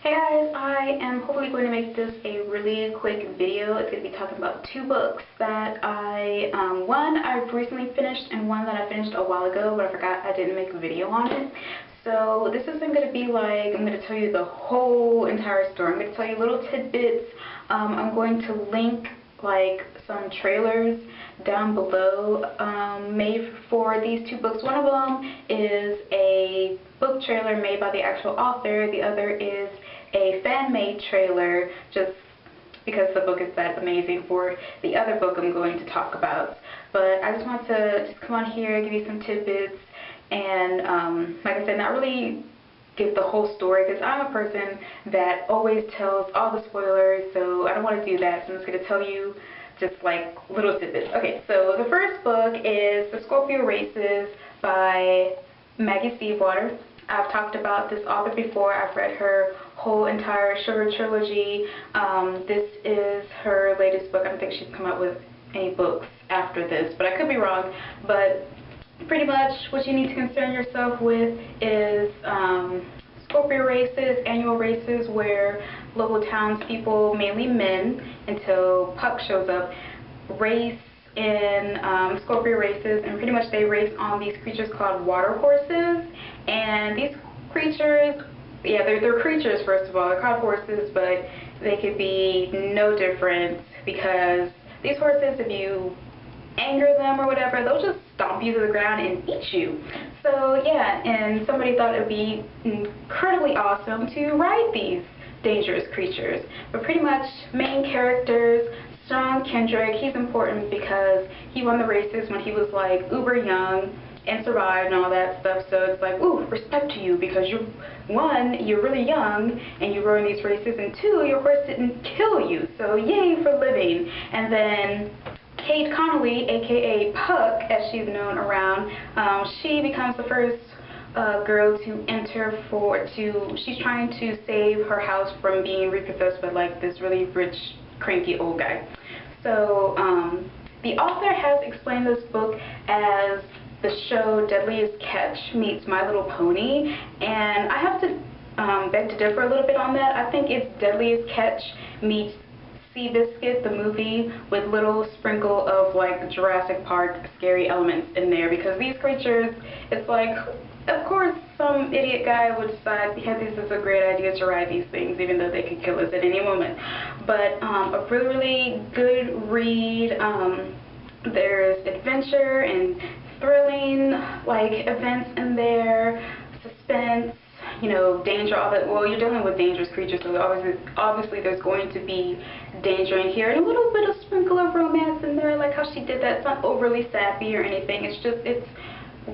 Hey guys, I am hopefully going to make this a really quick video. It's going to be talking about two books that one I've recently finished and one that I finished a while ago, but I forgot I didn't make a video on it. So this isn't going to be like, I'm going to tell you the whole entire story. I'm going to tell you little tidbits. I'm going to link like some trailers down below made for these two books. One of them is a book trailer made by the actual author. The other is a fan-made trailer just because the book is that amazing for the other book I'm going to talk about. But I just want to just come on here, give you some tidbits, and like I said, not really give the whole story because I'm a person that always tells all the spoilers, so I don't want to do that. So I'm just going to tell you just like little tidbits. Okay, so the first book is The Scorpio Races by Maggie Stiefvater. I've talked about this author before. I've read her whole entire Sugar trilogy. This is her latest book. I don't think she's come out with any books after this, but I could be wrong. But pretty much what you need to concern yourself with is Scorpio races, annual races where local townspeople, mainly men, until Puck shows up, race in Scorpio races, and pretty much they race on these creatures called water horses. And these creatures, yeah, they're creatures first of all. They're called horses, but they could be no different because these horses, if you anger them or whatever, they'll just stomp you to the ground and eat you. So yeah, and somebody thought it would be incredibly awesome to ride these dangerous creatures. But pretty much main characters, Strong Kendrick, he's important because he won the races when he was like uber young and survived and all that stuff. So it's like, ooh, respect to you because you're really young and you rode in these races, and two, your horse didn't kill you. So yay for living. And then Kate Connolly, aka Puck, as she's known around, she becomes the first girl to enter she's trying to save her house from being repossessed by like this really rich, cranky old guy. So the author has explained this book as the show Deadliest Catch meets My Little Pony, and I have to beg to differ a little bit on that. I think it's Deadliest Catch meets Seabiscuit, the movie, with little sprinkle of like Jurassic Park scary elements in there, because these creatures, it's like, of course some idiot guy would decide, yeah, this is a great idea to ride these things even though they could kill us at any moment. But a really, really good read. There's adventure and thrilling like events in there, suspense, you know, danger, all that. Well, you're dealing with dangerous creatures, so obviously there's going to be danger in here, and a little bit of sprinkle of romance in there, like how she did that. It's not overly sappy or anything. It's just, it's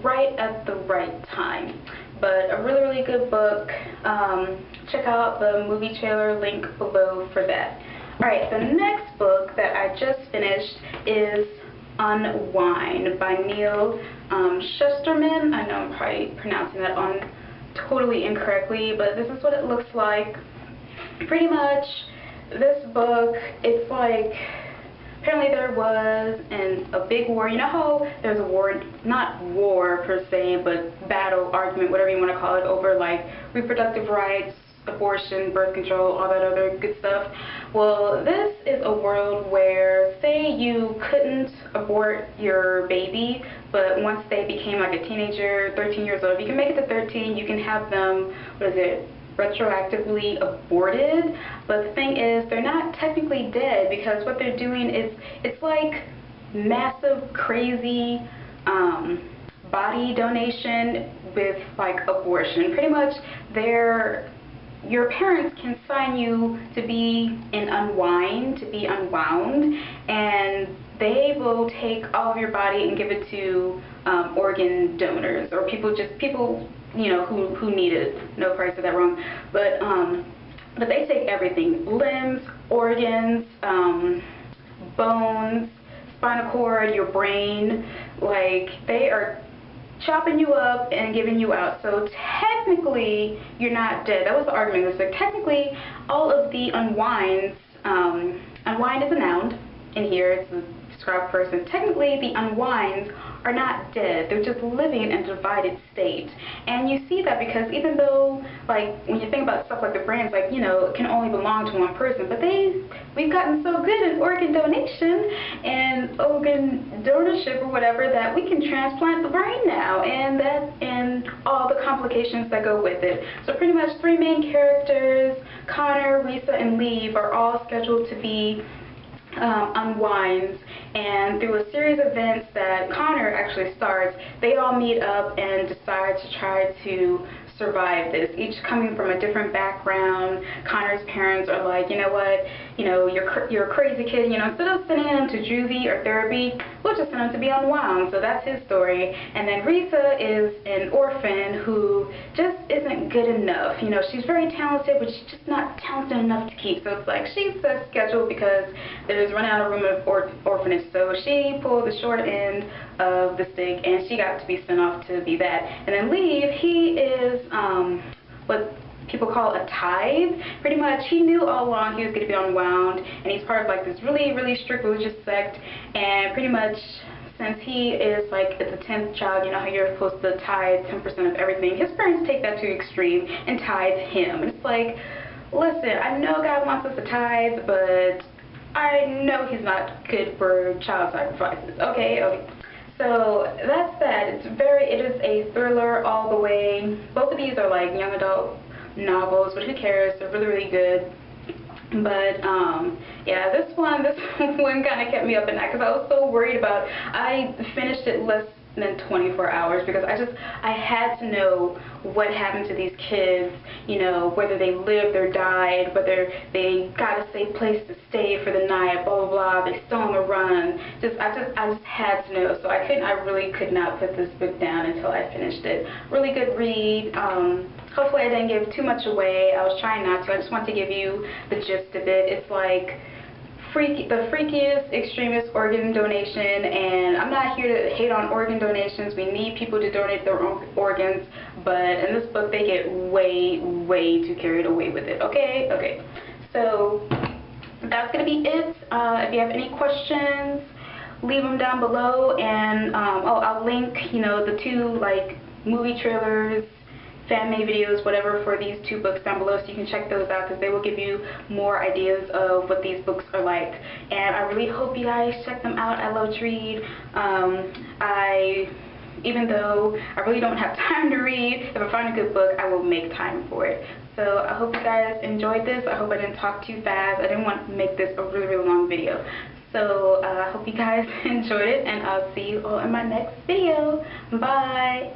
right at the right time. But a really, really good book. Check out the movie trailer link below for that. Alright, the next book that I just finished is Unwind by Neil Shusterman. I know I'm probably pronouncing that totally incorrectly, but this is what it looks like. Pretty much, this book, it's like, apparently there was a big war. You know how there's a war, not war per se, but battle, argument, whatever you want to call it, over like reproductive rights, abortion, birth control, all that other good stuff. Well, this is a world where, say you couldn't abort your baby, but once they became like a teenager, 13 years old, if you can make it to 13, you can have them, what is it, retroactively aborted. But the thing is, they're not technically dead, because what they're doing is, it's like massive, crazy body donation with like abortion. Pretty much, your parents can sign you to be in Unwind, to be unwound, and they will take all of your body and give it to organ donors, or people you know who need it. No, probably said that wrong, but they take everything: limbs, organs, bones, spinal cord, your brain. Like, they are chopping you up and giving you out. So technically you're not dead. That was the argument. So technically all of the unwinds, unwind is a noun in here, it's describe a person. Technically, the Unwinds are not dead. They're just living in a divided state. And you see that because even though, like, when you think about stuff like the brands, like, you know, it can only belong to one person, but we've gotten so good at organ donation and organ donorship or whatever that we can transplant the brain now, and all the complications that go with it. So pretty much 3 main characters, Connor, Risa, and Leave, are all scheduled to be Unwinds, and through a series of events that Connor actually starts, they all meet up and decide to try to survive this, each coming from a different background. Connor's parents are like, you know what, you know, you're a crazy kid, you know, instead of sending him to juvie or therapy, we'll just send him to be unwound. So that's his story. And then Risa is an orphan who just isn't good enough. You know, she's very talented, but she's just not talented enough to keep. So it's like she's scheduled because there's run out of room of orphanage. So she pulled the short end of the stick, and she got to be sent off to be that. And then Leave, he is what people call a tithe. Pretty much, he knew all along he was going to be unwound, and he's part of like this really, really strict religious sect. And pretty much, since he is like the 10th child, you know how you're supposed to tithe 10% of everything, his parents take that to extreme and tithe him. And it's like, listen, I know God wants us to tithe, but I know he's not good for child sacrifices. Okay. So that's that. It is a thriller all the way. Both of these are like young adult novels, but who cares? They're really, really good. But yeah, this one kind of kept me up at night because I was so worried about. I finished it less than 24 hours because I had to know what happened to these kids, you know, whether they lived or died, whether they got a safe place to stay for the night, blah blah blah, they still on the run. I just had to know. So I really could not put this book down until I finished it. Really good read. Hopefully I didn't give too much away. I was trying not to. I just want to give you the gist of it. It's like the freakiest, extremist organ donation, and I'm not here to hate on organ donations. We need people to donate their own organs, but in this book they get way, way too carried away with it. Okay. So that's gonna be it. If you have any questions, leave them down below, and I'll link, you know, the 2 like movie trailers, fan-made videos, whatever, for these 2 books down below, so you can check those out because they will give you more ideas of what these books are like. And I really hope you guys check them out. I love to read. Even though I really don't have time to read, if I find a good book, I will make time for it. So I hope you guys enjoyed this. I hope I didn't talk too fast. I didn't want to make this a really, really long video. So I hope you guys enjoyed it, and I'll see you all in my next video. Bye!